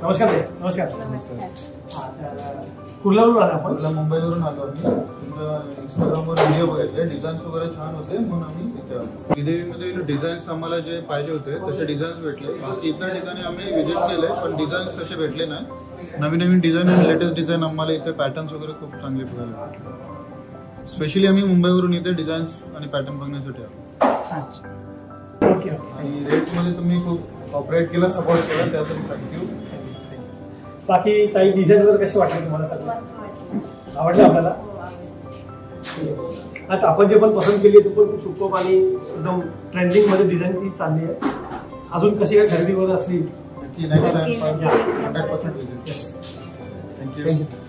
नमस्कार. नमस्कार. कुर्ल्यावरून आला आपण? मुंबईवरून आलो आम्ही. तुमच्या इंस्टाग्रामवर व्हिडिओ बघितले, डिझाईन्स वगैरे छान होते म्हणून आम्ही इथे आलो. श्रीदेवीमध्ये डिझाईन्स आम्हाला जे पाहिजे होते तसे डिझाईन्स भेटले. बाकी इतर ठिकाणी आम्ही विजिट केले पण डिझाईन्स तसे भेटले नाही. नवीन नवीन डिझाईन आणि लेटेस्ट डिझाईन आम्हाला इथे पॅटर्न्स वगैरे खूप चांगले बघायला भेटले. स्पेशली आम्ही मुंबईवरून इथे डिझाईन्स आणि पॅटर्न बघण्यासाठी आलो. आणि रेट्समध्ये तुम्ही खूप कॉपरेट केला, सपोर्ट केला, त्यासाठी थँक्यू. बाकी काही डिझाईन वगैरे कसे वाटले तुम्हाला? सगळं आवडलं आपल्याला? आता आपण जे पण पसंत केली तो पण खूप सुपर आणि एकदम ट्रेंडिंग मध्ये डिझाईन ती चालली आहे. अजून कशी काय खरेदी वगैरे असली नक्की नेक्स्ट टाइम 100% विजिट. थँक्यू.